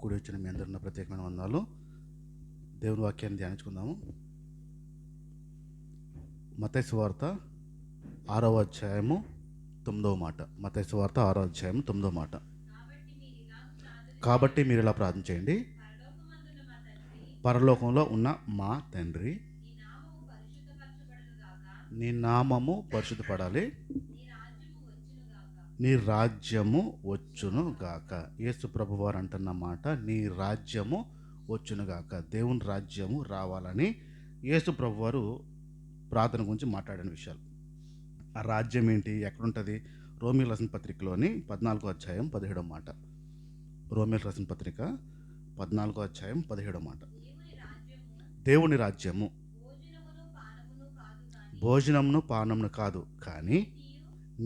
కూడి వచ్చిన మీ అందరిన ప్రత్యేకమైన వందనాలు. దేవుని వాక్యాన్ని ధ్యానించుకుందాము. మత్తయి సువార్త 6వ అధ్యాయము 9వ మాట. మత్తయి సువార్త 6వ అధ్యాయం 9వ మాట. కాబట్టి మీరు ఇలా ప్రార్థన చేయండి: పరలోకంలో ఉన్న మా తండ్రి, నీ నామము పరిశుద్ధపడాలి, నీ రాజ్యము వచ్చును గాక. యేసు ప్రభు వారు అంటున్న మాట, నీ రాజ్యము వచ్చును గాక. దేవుని రాజ్యము రావాలని యేసు ప్రభు వారు ప్రార్థన గురించి మాట్లాడిన విషయాలు. ఆ రాజ్యం ఏంటి, ఎక్కడుంటుంది? రోమీయులకు రాసిన పత్రికలోని 14వ అధ్యాయం 17వ మాట. రోమీయులకు రాసిన పత్రిక 14వ అధ్యాయం 17వ మాట. దేవుని రాజ్యము భోజనమును పానమును కాదు, కానీ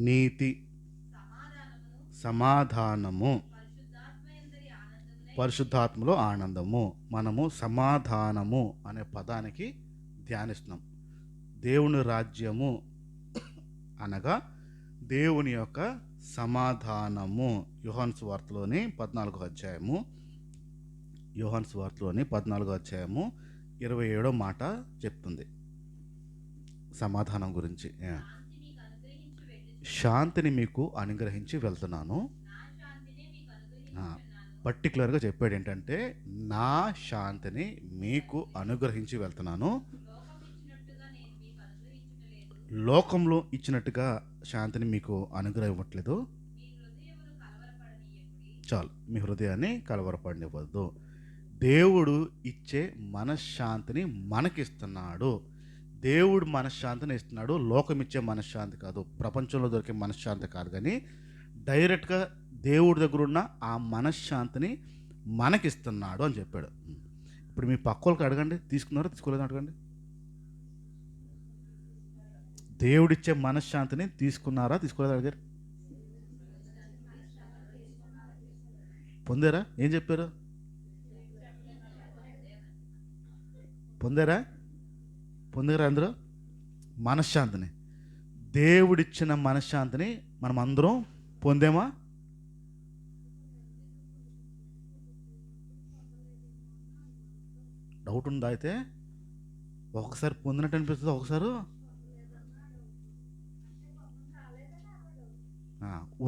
నీతి, సమాధానము, పరిశుద్ధాత్మలో ఆనందము. మనము సమాధానము అనే పదానికి ధ్యానిస్తున్నాం. దేవుని రాజ్యము అనగా దేవుని యొక్క సమాధానము. యోహాను సువార్తలోని 14వ అధ్యాయము 27వ మాట చెప్తుంది సమాధానం గురించి. శాంతిని మీకు అనుగ్రహించి వెళ్తున్నాను. పర్టికులర్గా చెప్పాడు ఏంటంటే, నా శాంతిని మీకు అనుగ్రహించి వెళ్తున్నాను. లోకంలో ఇచ్చినట్టుగా శాంతిని మీకు అనుగ్రహించట్లేదు. చాలు, మీ హృదయాన్ని కలవరపడనివ్వద్దు. దేవుడు ఇచ్చే మనశ్శాంతిని మనకిస్తున్నాడు. దేవుడు మనశ్శాంతిని ఇస్తున్నాడు. లోకం ఇచ్చే మనశ్శాంతి కాదు, ప్రపంచంలో దొరికే మనశ్శాంతి కాదు, కానీ డైరెక్ట్గా దేవుడి దగ్గర ఉన్న ఆ మనశ్శాంతిని మనకిస్తున్నాడు అని చెప్పాడు. ఇప్పుడు మీ పక్కోళ్ళకి అడగండి, తీసుకున్నారో తీసుకోలేదో అడగండి. దేవుడిచ్చే మనశ్శాంతిని తీసుకున్నారా తీసుకోలేదా అడిగారు? పొందారా? ఏం చెప్పారు? పొందారా అందరూ? మనశ్శాంతిని, దేవుడిచ్చిన మనశ్శాంతిని మనం అందరం పొందేమా? డౌట్ ఉందా? అయితే ఒకసారి పొందినట్టు అనిపిస్తుంది, ఒకసారి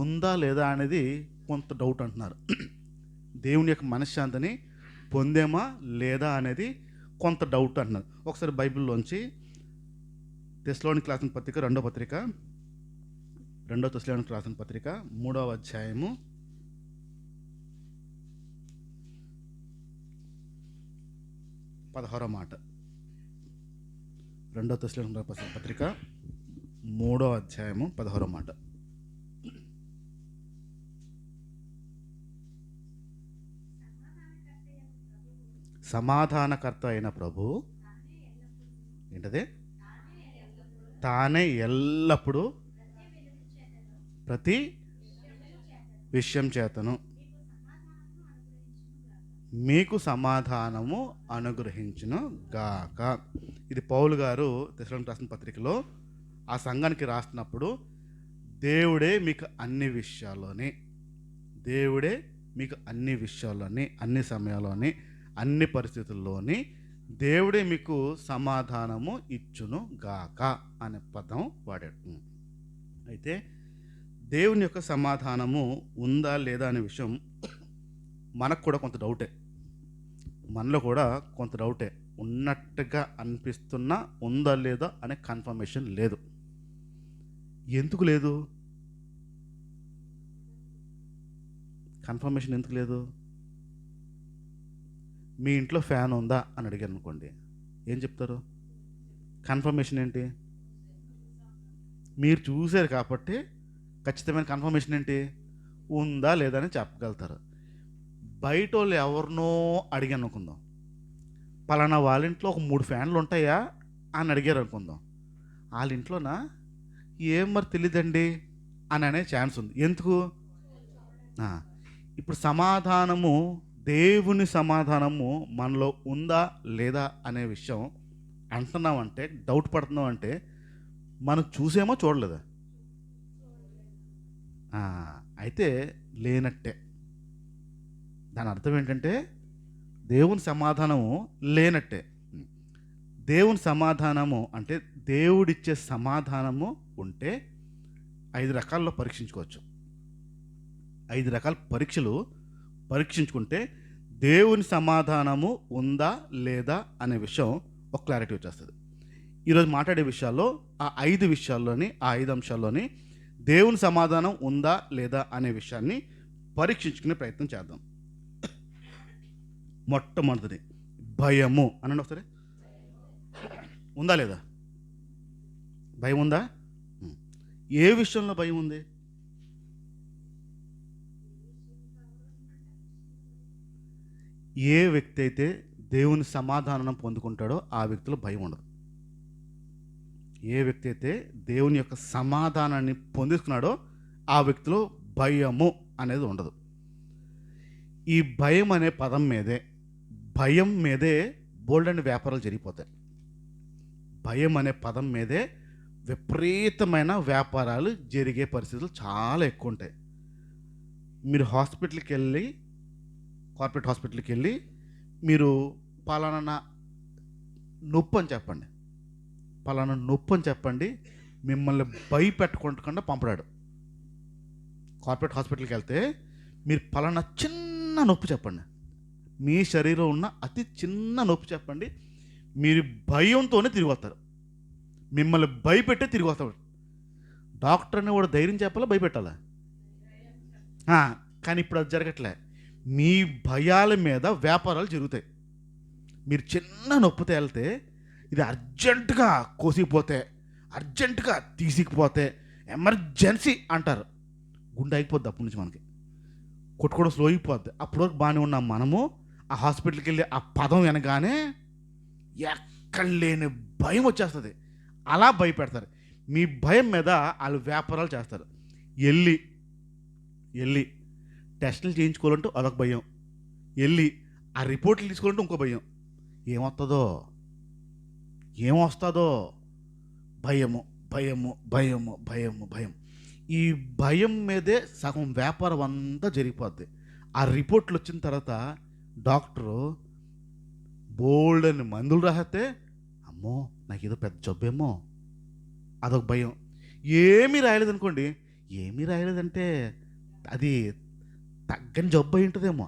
ఉందా లేదా అనేది కొంత డౌట్ అంటున్నారు. దేవుని యొక్క మనశ్శాంతిని పొందేమా లేదా అనేది కొంత డౌట్ అంటున్నారు. ఒకసారి బైబిల్లోంచి తెస్సలోనికీయులకు రాసిన పత్రిక 2వ పత్రిక 2 తెస్సలోనికీయులకు రాసిన పత్రిక 3వ అధ్యాయము 16వ మాట. 2 తెస్సలోనికీయులకు రాసిన పత్రిక 3వ అధ్యాయము 16వ మాట. సమాధానకర్త అయిన ప్రభు ఏంటది? తానే ఎల్లప్పుడూ ప్రతి విషయం చేతను మీకు సమాధానము అనుగ్రహించును గాక. ఇది పౌలు గారు తెస్సలోనికీయులకు రాసిన పత్రికలో ఆ సంఘానికి రాస్తున్నప్పుడు, దేవుడే మీకు అన్ని విషయాల్లోని అన్ని సమయాల్లోని అన్ని పరిస్థితుల్లోని దేవుడే మీకు సమాధానము ఇచ్చును గాక అనే పదం వాడాడు. అయితే దేవుని యొక్క సమాధానము ఉందా లేదా అనే విషయం మనకు కూడా కొంత డౌటే. మనలో కూడా కొంత డౌటే. ఉన్నట్టుగా అనిపిస్తున్నా ఉందా లేదా అనే కన్ఫర్మేషన్ లేదు. ఎందుకు లేదు? కన్ఫర్మేషన్ ఎందుకు లేదు? మీ ఇంట్లో ఫ్యాన్ ఉందా అని అడిగారు అనుకోండి, ఏం చెప్తారు? కన్ఫర్మేషన్ ఏంటి? మీరు చూశారు కాబట్టి ఖచ్చితమైన కన్ఫర్మేషన్ ఏంటి? ఉందా లేదా అని చెప్పగలుగుతారు. బయట వాళ్ళు ఎవరినో అడిగాను అనుకుందాం, పలానా వాళ్ళ ఇంట్లో ఒక 3 ఫ్యాన్లు ఉంటాయా అని అడిగారు అనుకుందాం. వాళ్ళ ఇంట్లోనా? ఏం మరి తెలియదండి అని అనే ఛాన్స్ ఉంది. ఎందుకు? ఇప్పుడు సమాధానము, దేవుని సమాధానము మనలో ఉందా లేదా అనే విషయం అంటున్నామంటే, డౌట్ పడుతున్నామంటే మనం చూసేమో చూడలేదా? అయితే లేనట్టే. దాని అర్థం ఏంటంటే దేవుని సమాధానము లేనట్టే. దేవుని సమాధానము అంటే దేవుడిచ్చే సమాధానము ఉంటే 5 రకాల్లో పరీక్షించుకోవచ్చు. 5 రకాల పరీక్షలు పరీక్షించుకుంటే దేవుని సమాధానము ఉందా లేదా అనే విషయం ఒక క్లారిటీ వచ్చేస్తుంది. ఈరోజు మాట్లాడే విషయాల్లో ఆ 5 విషయాల్లోని, ఆ 5 అంశాల్లోని దేవుని సమాధానం ఉందా లేదా అనే విషయాన్ని పరీక్షించుకునే ప్రయత్నం చేద్దాం. మొట్టమొదటిది భయము అనండి ఒకసారి. ఉందా లేదా? భయం ఉందా? ఏ విషయంలో భయం ఉంది? ఏ వ్యక్తి అయితే దేవుని సమాధానం పొందుకుంటాడో ఆ వ్యక్తిలో భయం ఉండదు. ఏ వ్యక్తి అయితే దేవుని యొక్క సమాధానాన్ని పొందుకున్నాడో ఆ వ్యక్తిలో భయము అనేది ఉండదు. ఈ భయం అనే పదం మీదే, భయం మీదే బోల్డెన్ వ్యాపారాలు జరిగిపోతాయి. భయం అనే పదం మీదే విపరీతమైన వ్యాపారాలు జరిగే పరిస్థితులు చాలా ఎక్కువ ఉంటాయి. మీరు హాస్పిటల్కి వెళ్ళి, కార్పొరేట్ హాస్పిటల్కి వెళ్ళి మీరు పలానా నొప్పి అని చెప్పండి, పలానా నొప్పి అని చెప్పండి, మిమ్మల్ని భయపెట్టకుండా పంపడాడు. కార్పొరేట్ హాస్పిటల్కి వెళ్తే మీరు పలానా చిన్న నొప్పి చెప్పండి, మీ శరీరంలో ఉన్న అతి చిన్న నొప్పి చెప్పండి, మీరు భయంతోనే తిరిగి వస్తారు. మిమ్మల్ని భయపెట్టే తిరిగి వస్తాడు. డాక్టర్ని కూడా ధైర్యం చెప్పాలా, భయపెట్టాలా? కానీ ఇప్పుడు అది జరగట్లే. మీ భయాల మీద వ్యాపారాలు జరుగుతాయి. మీరు చిన్న నొప్పితో వెళ్తే ఇది అర్జెంటుగా కోసిపోతే, అర్జెంటుగా తీసుకుపోతే, ఎమర్జెన్సీ అంటారు. గుండె అయిపోద్ది. అప్పటి నుంచి మనకి కొట్టుకోవడం స్లో అయిపోద్ది. అప్పటి వరకు బాగానే ఉన్నాం మనము. ఆ హాస్పిటల్కి వెళ్ళి ఆ పదం వినగానే ఎక్కడ లేని భయం వచ్చేస్తుంది. అలా భయపెడతారు. మీ భయం మీద వాళ్ళు వ్యాపారాలు చేస్తారు. వెళ్ళి టెస్టులు చేయించుకోవాలంటే అదొక భయం, వెళ్ళి ఆ రిపోర్ట్లు తీసుకోవాలంటే ఇంకో భయం. ఏమొస్తుందో భయము భయము భయము భయము భయం. ఈ భయం మీదే సగం వ్యాపారం అంతా జరిగిపోద్ది. ఆ రిపోర్ట్లు వచ్చిన తర్వాత డాక్టరు బోల్డ్ అని మందులు రాస్తే, అమ్మో నాకు ఏదో పెద్ద జబ్బేమో, అదొక భయం. ఏమీ రాయలేదనుకోండి, ఏమీ రాయలేదంటే అది తగ్గని జబ్బు అయి ఉంటుందేమో.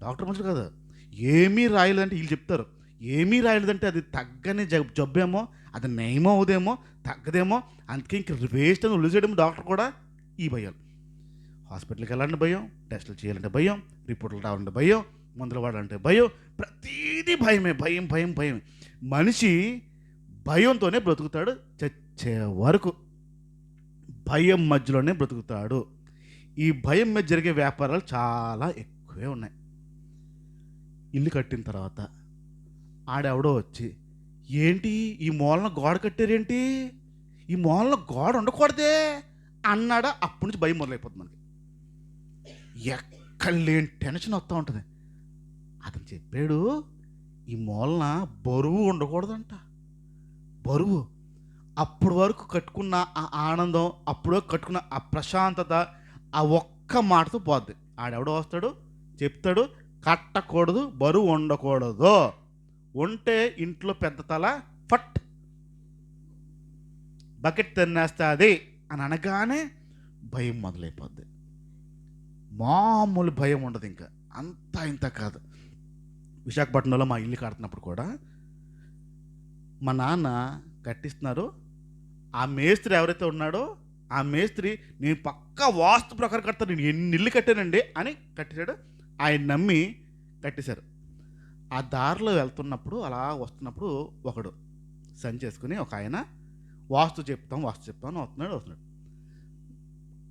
డాక్టర్ మనుషులు కాదు, ఏమీ రాయలేదంటే వీళ్ళు చెప్తారు, ఏమీ రాయలేదంటే అది తగ్గని జబ్బేమో, అది నయమో అవుదేమో, తగ్గదేమో, అందుకే ఇంక వేస్ట్ అని వదిలేసేయడం డాక్టర్ కూడా. ఈ భయాలు. హాస్పిటల్కి వెళ్ళాలంటే భయం, టెస్టులు చేయాలంటే భయం, రిపోర్టులు రావాలంటే భయం, మందులు వాడాలంటే భయం, ప్రతీదీ భయమే. భయం భయం భయం. మనిషి భయంతోనే బ్రతుకుతాడు. చచ్చే వరకు భయం మధ్యలోనే బ్రతుకుతాడు. ఈ భయం మీద జరిగే వ్యాపారాలు చాలా ఎక్కువే ఉన్నాయి. ఇల్లు కట్టిన తర్వాత ఆడెవడో వచ్చి, ఏంటి ఈ మూలన గోడ కట్టారేంటి, ఈ మూలన గోడ ఉండకూడదే అన్నాడా, అప్పటి నుంచి భయం మొదలైపోతుంది మనకి. ఎక్కడ లేని టెన్షన్ వస్తూ ఉంటుంది. అతను చెప్పాడు ఈ మూలన బరువు ఉండకూడదంట. బరువు. అప్పటి వరకు కట్టుకున్న ఆ ఆనందం, అప్పుడు వరకు కట్టుకున్న ఆ ప్రశాంతత ఆ ఒక్క మాటతో పోద్ది. ఆడెవడో వస్తాడు, చెప్తాడు కట్టకూడదు, బరువు ఉండకూడదు, ఉంటే ఇంట్లో పెద్ద తల ఫట్ బకెట్ తిన్నేస్తుంది అని అనగానే భయం మొదలైపోద్ది. మామూలు భయం ఉండదు. ఇంకా అంతా ఇంత కాదు. విశాఖపట్నంలో మా ఇల్లు కడుతున్నప్పుడు కూడా మా నాన్న కట్టిస్తున్నారు. ఆ మేస్త్రి ఎవరైతే ఉన్నాడో ఆ మేస్త్రి, నేను పక్కా వాస్తు ప్రకారం కడతాను, నేను ఎన్ని ఇల్లు కట్టానండి అని కట్టించాడు. ఆయన నమ్మి కట్టేశారు. ఆ దారిలో వెళ్తున్నప్పుడు, అలా వస్తున్నప్పుడు ఒకడు సంచి చేసుకుని, ఒక ఆయన వాస్తు చెప్తాం వస్తున్నాడు.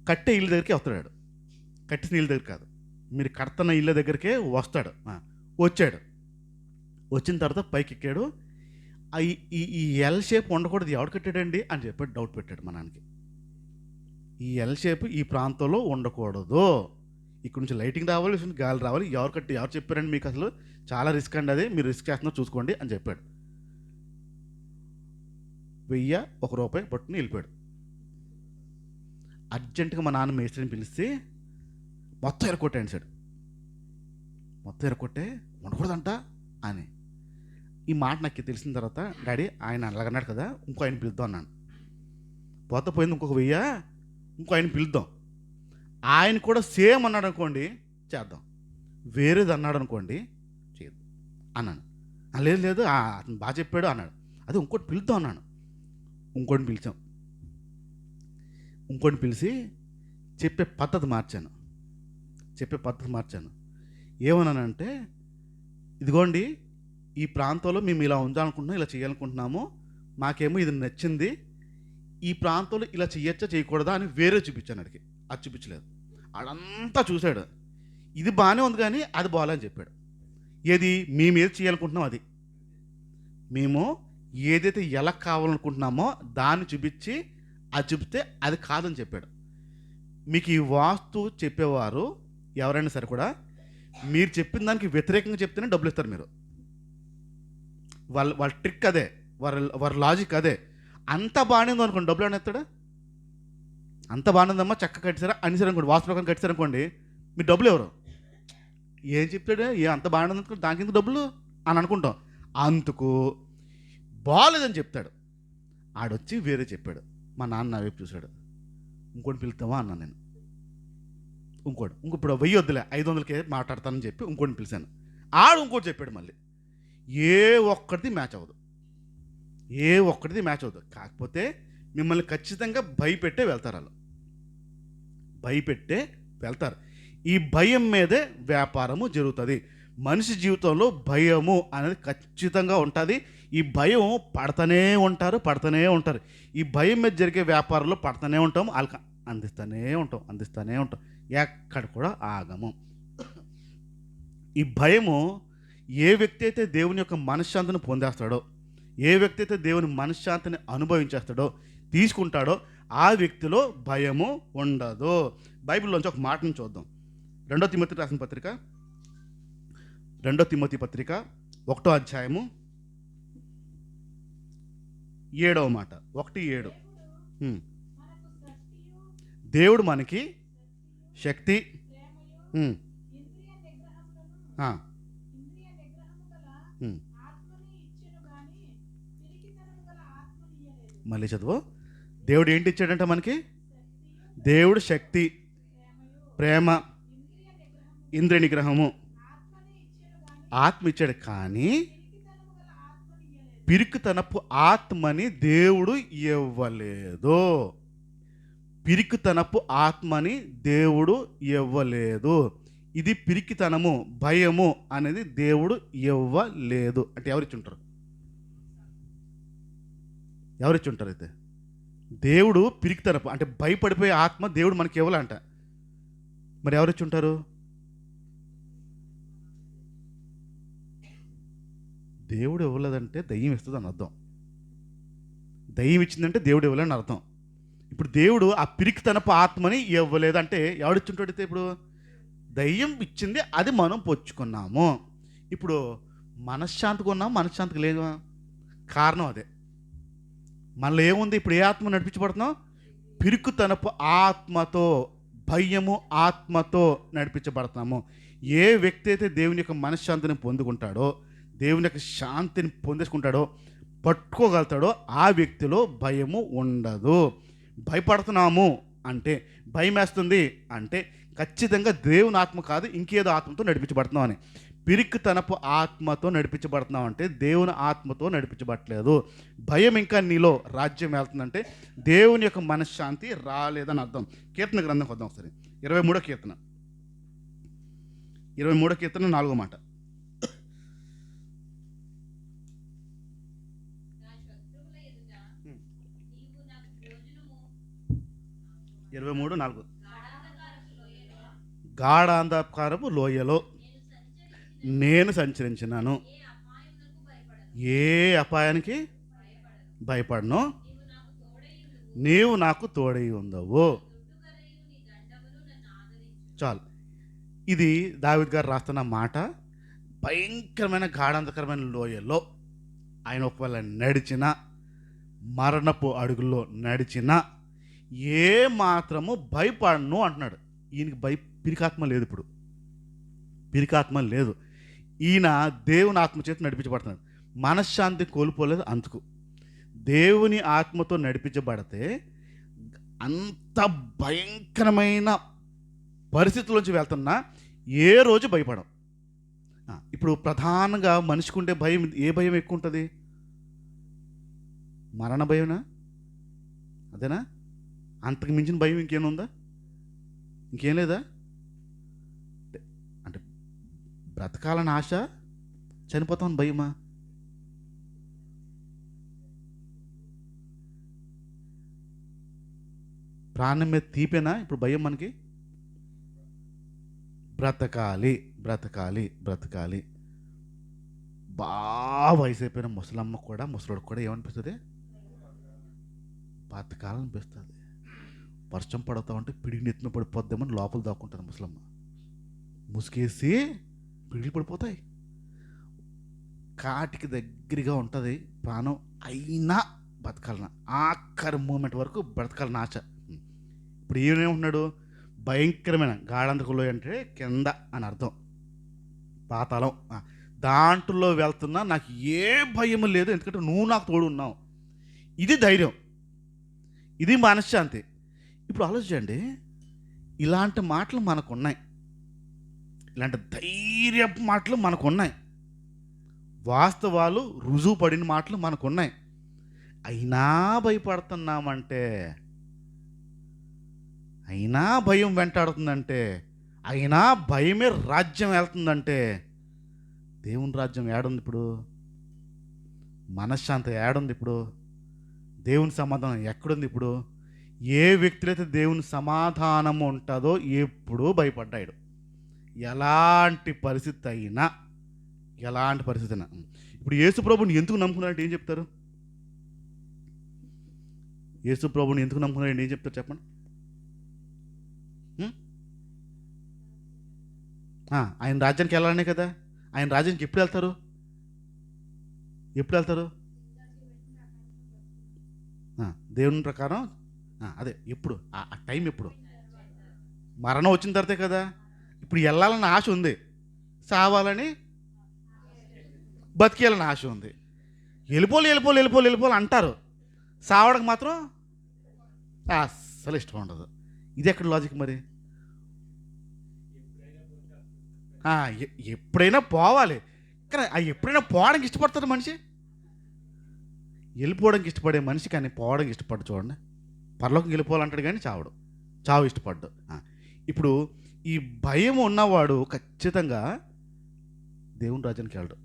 కట్టే ఇల్లు దగ్గరికి వస్తున్నాడు. కట్టిన ఇల్లు దగ్గర కాదు, మీరు కడుతున్న ఇళ్ళ దగ్గరికే వస్తాడు. వచ్చాడు. వచ్చిన తర్వాత పైకి ఎక్కాడు. ఈ ఎల్ షేప్ ఉండకూడదు, ఎవడు కట్టాడండి అని చెప్పాడు. డౌట్ పెట్టాడు మా నాన్నకి. ఈ ఎల్ షేప్ ఈ ప్రాంతంలో ఉండకూడదు, ఇక్కడ నుంచి లైటింగ్ రావాలి, గాలి రావాలి, ఎవరు చెప్పారండి మీకు, అసలు చాలా రిస్క్ అండి, అది మీరు రిస్క్ చేస్తున్నా చూసుకోండి అని చెప్పాడు. 1000 ₹1 పట్టుకుని వెళ్ళిపోయాడు. అర్జెంటుగా మా నాన్న మేస్త్రిని పిలిస్తే మొత్తం ఎరకొట్టాడు సార్. మొత్తం ఎరకొట్టే ఉండకూడదంట అని. ఈ మాట నాకు తెలిసిన తర్వాత, డాడీ ఆయన అలాగన్నాడు కదా, ఇంకో ఆయన పిలుద్దాం అన్నాను. పోయింది ఇంకొక 1000, ఇంకో ఆయన పిలుద్దాం. ఆయన కూడా సేమ్ అన్నాడు అనుకోండి, చేద్దాం. వేరేది అన్నాడు అనుకోండి, చేయదు అన్నాను. లేదు లేదు అతను బాగా చెప్పాడు అన్నాడు. అదే ఇంకోటి పిలుద్దాం అన్నాను. ఇంకోటిని పిలిచాం. ఇంకోటిని పిలిచి చెప్పే పద్ధతి మార్చాను. ఏమన్నానంటే, ఇదిగోండి ఈ ప్రాంతంలో మేము ఇలా ఉండాలనుకుంటున్నాం, ఇలా చేయాలనుకుంటున్నాము, మాకేమో ఇది నచ్చింది, ఈ ప్రాంతంలో ఇలా చేయొచ్చా చేయకూడదా అని వేరే చూపించాను. అడిగి అది చూపించలేదు. ఆడంతా చూశాడు, ఇది బాగానే ఉంది కానీ అది బాగాలని చెప్పాడు. ఏది మేము ఏది చేయాలనుకుంటున్నాం, అది మేము ఏదైతే ఎలా కావాలనుకుంటున్నామో దాన్ని చూపించి అది చూపిస్తే అది కాదని చెప్పాడు. మీకు ఈ వాస్తు చెప్పేవారు ఎవరైనా సరే కూడా మీరు చెప్పిన దానికి వ్యతిరేకంగా చెప్తేనే డబ్బులు ఇస్తారు. మీరు వాళ్ళ ట్రిక్ అదే, వారి లాజిక్ అదే. అంత బాగానే ఉంది అనుకోండి, డబ్బులు అని ఎత్తాడా? అంత బాగానే ఉందమ్మా, చక్క కట్టారా అనేసారు అనుకోండి, వాస్తు ప్రకారం కట్టారు అనుకోండి, మీ డబ్బులు ఎవరు? ఏం చెప్తాడు? అంత బాగానే ఉంది అనుకోండి, దానికి ఎందుకు డబ్బులు అని అనుకుంటాం. అందుకు బాగాలేదని చెప్తాడు. ఆడొచ్చి వేరే చెప్పాడు. మా నాన్న నా వైపు చూశాడు. ఇంకోటి పిలుస్తావా అన్నాను నేను. ఇప్పుడు 1000 వద్దులే, 500కే మాట్లాడతానని చెప్పి ఇంకోటిని పిలిచాను. ఆడు ఇంకోటి చెప్పాడు. మళ్ళీ ఏ ఒక్కటిది మ్యాచ్ అవ్వదు. కాకపోతే మిమ్మల్ని ఖచ్చితంగా భయపెట్టే వెళ్తారు. ఈ భయం మీదే వ్యాపారము జరుగుతుంది. మనిషి జీవితంలో భయము అనేది ఖచ్చితంగా ఉంటుంది. ఈ భయం పడుతూనే ఉంటారు. ఈ భయం మీద జరిగే వ్యాపారంలో పడుతూనే ఉంటాం, వాళ్ళకి అందిస్తూనే ఉంటాం, ఎక్కడ కూడా ఆగము. ఈ భయము ఏ వ్యక్తి అయితే దేవుని యొక్క మనశ్శాంతిని పొందేస్తాడో, ఏ వ్యక్తి అయితే దేవుని మనశ్శాంతిని అనుభవించేస్తాడో, తీసుకుంటాడో, ఆ వ్యక్తిలో భయము ఉండదు. బైబిల్లోంచి ఒక మాటను చూద్దాం. 2 తిమోతి రాసిన పత్రిక 1వ అధ్యాయము 7వ మాట, 1:7. దేవుడు మనకి శక్తి, మళ్ళీ చదువు. దేవుడు ఏంటి ఇచ్చాడంట మనకి? దేవుడు శక్తి, ప్రేమ, ఇంద్రియ నిగ్రహము, ఆత్మ ఇచ్చాడు. కానీ పిరికితనపు ఆత్మని దేవుడు ఇవ్వలేదు. ఇది పిరికితనము, భయము అనేది దేవుడు ఇవ్వలేదు. అంటే ఎవరిచ్చి ఉంటారు? అయితే దేవుడు పిరికితనపు అంటే భయపడిపోయే ఆత్మ దేవుడు మనకి ఇవ్వాలంట. మరి ఎవరిచ్చి ఉంటారు? దేవుడు ఇవ్వలేదంటే దయ్యం ఇస్తుంది అని అర్థం. దయ్యం ఇచ్చిందంటే దేవుడు ఇవ్వలేదని అర్థం. ఇప్పుడు దేవుడు ఆ పిరికితనపు ఆత్మని ఇవ్వలేదంటే ఎవడిచ్చుంటాడైతే? ఇప్పుడు దయ్యం ఇచ్చింది, అది మనం పొచ్చుకున్నాము. ఇప్పుడు మనశ్శాంతిగా ఉన్నాము, మనశ్శాంతికి లేదు. కారణం అదే. మనలో ఏముంది? ఇప్పుడు ఏ ఆత్మ నడిపించబడుతున్నాం? పిరికితనపు ఆత్మతో, భయము ఆత్మతో నడిపించబడుతున్నాము. ఏ వ్యక్తి అయితే దేవుని యొక్క మనశ్శాంతిని పొందుకుంటాడో, దేవుని యొక్క శాంతిని పొందేసుకుంటాడో, పట్టుకోగలుగుతాడో, ఆ వ్యక్తిలో భయము ఉండదు. భయపడుతున్నాము అంటే, భయం వేస్తుంది అంటే ఖచ్చితంగా దేవుని ఆత్మ కాదు, ఇంకేదో ఆత్మతో నడిపించబడుతున్నాం అని. పిరికితనపు ఆత్మతో నడిపించబడుతున్నాం అంటే దేవుని ఆత్మతో నడిపించబడట్లేదు. భయం ఇంకా నీలో రాజ్యం వెళ్తుందంటే దేవుని యొక్క మనశ్శాంతి రాలేదని అర్థం. కీర్తన గ్రంథం వద్దాం ఒకసారి. 23వ కీర్తన 4వ మాట. 23:4. గాఢాంధకారపు లోయలో నేను సంచరించినాను, ఏ అపాయానికి భయపడను, నీవు నాకు తోడై ఉండవు. చాలు. ఇది దావీదు గారు రాస్తున్న మాట. భయంకరమైన గాఢాంధకరమైన లోయలో ఆయన ఒకవేళ నడిచిన, మరణపు అడుగుల్లో నడిచిన, ఏ మాత్రము భయపడను అంటున్నాడు. ఈయనకి పిరికాత్మ లేదు. ఇప్పుడు పిరికాత్మ లేదు. ఈయన దేవుని ఆత్మ చేత నడిపించబడుతున్నాడు. మనశ్శాంతి కోల్పోలేదు అందుకు. దేవుని ఆత్మతో నడిపించబడితే అంత భయంకరమైన పరిస్థితుల్లోంచి వెళ్తున్నా ఏ రోజు భయపడం. ఇప్పుడు ప్రధానంగా మనిషికి ఉండే భయం, ఏ భయం ఎక్కువ ఉంటుంది? మరణ భయమేనా? అదేనా? అంతకు మించిన భయం ఇంకేముందా? ఇంకేం లేదా? అంటే బ్రతకాలని ఆశ, చనిపోతామని భయమా? ప్రాణం మీద తీపేనా ఇప్పుడు భయం మనకి? బ్రతకాలి బ్రతకాలి బ్రతకాలి. బాగా వయసు అయిపోయిన ముసలమ్మ కూడా, ముసలోడికి కూడా ఏమనిపిస్తుంది? బతకాలనిపిస్తుంది. వర్షం పడుతూ ఉంటే పిడికి నెత్తిన పడిపోద్దామని లోపల దాక్కుంటుంది ముసలమ్మ. ముసుగేసి పిడికి పడిపోతాయి. కాటికి దగ్గరగా ఉంటుంది ప్రాణం, అయినా బతకాలన ఆఖరి మూమెంట్ వరకు బ్రతకాలని ఆశ. ఇప్పుడు ఏమేమంటున్నాడు? భయంకరమైన గాఢంతకులో అంటే కింద అని అర్థం, పాతాళం. దాంట్లో వెళ్తున్నా నాకు ఏ భయం లేదు, ఎందుకంటే నువ్వు నాకు తోడు ఉన్నావు. ఇది ధైర్యం, ఇది మనశ్శాంతి. ఇప్పుడు ఆలోచించండి, ఇలాంటి మాటలు మనకున్నాయి, ఇలాంటి ధైర్య మాటలు మనకున్నాయి, వాస్తవాలు రుజువు పడిన మాటలు మనకున్నాయి. అయినా భయపడుతున్నామంటే, అయినా భయం వెంటాడుతుందంటే, అయినా భయమే రాజ్యం వెళ్తుందంటే, దేవుని రాజ్యం ఏడుంది ఇప్పుడు? మనశ్శాంతి ఏడుంది ఇప్పుడు? దేవుని సమాధానం ఎక్కడుంది ఇప్పుడు? ఏ వ్యక్తులైతే దేవుని సమాధానం ఉంటుందో ఎప్పుడూ భయపడ్డాడు. ఎలాంటి పరిస్థితి అయినా, ఎలాంటి పరిస్థితి అయినా. ఇప్పుడు యేసుప్రభుని ఎందుకు నమ్ముకున్నారంటే ఏం చెప్తారు? యేసుప్రభుని ఎందుకు నమ్ముకున్నారంటే ఏం చెప్తారు చెప్పండి? ఆయన రాజ్యానికి వెళ్ళాలనే కదా. ఆయన రాజ్యానికి ఎప్పుడు వెళ్తారు? ఎప్పుడు వెళ్తారు? దేవుని ప్రకారం. అదే ఎప్పుడు? ఆ టైం ఎప్పుడు? మరణం వచ్చిన తర్వాతే కదా. ఇప్పుడు వెళ్ళాలని ఆశ ఉంది, సావాలని బతికేయాలని ఆశ ఉంది. వెళ్ళిపోలు అంటారు, సావడానికి మాత్రం అస్సలు ఇష్టం ఉండదు. ఇది ఎక్కడ లాజిక్ మరి? ఎప్పుడైనా పోవాలి, కానీ ఎప్పుడైనా పోవడానికి ఇష్టపడతాడు మనిషి. వెళ్ళిపోవడానికి ఇష్టపడే మనిషి కానీ పోవడానికి ఇష్టపడ్డు. చూడండి, పరలోకం వెళ్ళిపోవాలంటాడు కానీ చావు ఇష్టపడ్డు. ఇప్పుడు ఈ భయం ఉన్నవాడు ఖచ్చితంగా దేవుని రాజ్యానికి వెళ్ళడు.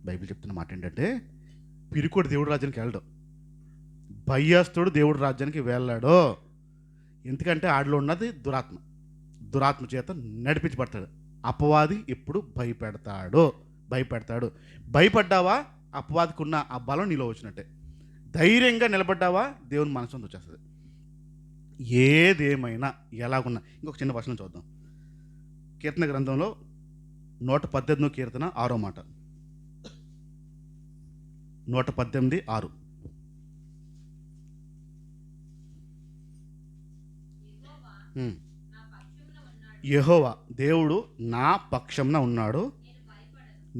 బైబిల్ చెప్తున్న మాట ఏంటంటే, పిరికోడు దేవుడి రాజ్యానికి వెళ్ళడు, భయస్తుడు దేవుడి రాజ్యానికి వెళ్ళాడు. ఎందుకంటే ఆడిలో ఉన్నది దురాత్మ చేత నడిపించబడతాడు. అపవాది ఎప్పుడు భయపెడతాడు. భయపడ్డావా, అపవాదికి ఉన్న ఆ బలం నీలో వచ్చినట్టే. ధైర్యంగా నిలబడ్డావా, దేవుని మనసు వచ్చేస్తుంది. ఏదేమైనా ఎలాగున్నా. ఇంకొక చిన్న వచనం చూద్దాం. కీర్తన గ్రంథంలో 118 కీర్తన 6వ మాట. 118:6. యెహోవా దేవుడు నా పక్షంన ఉన్నాడు,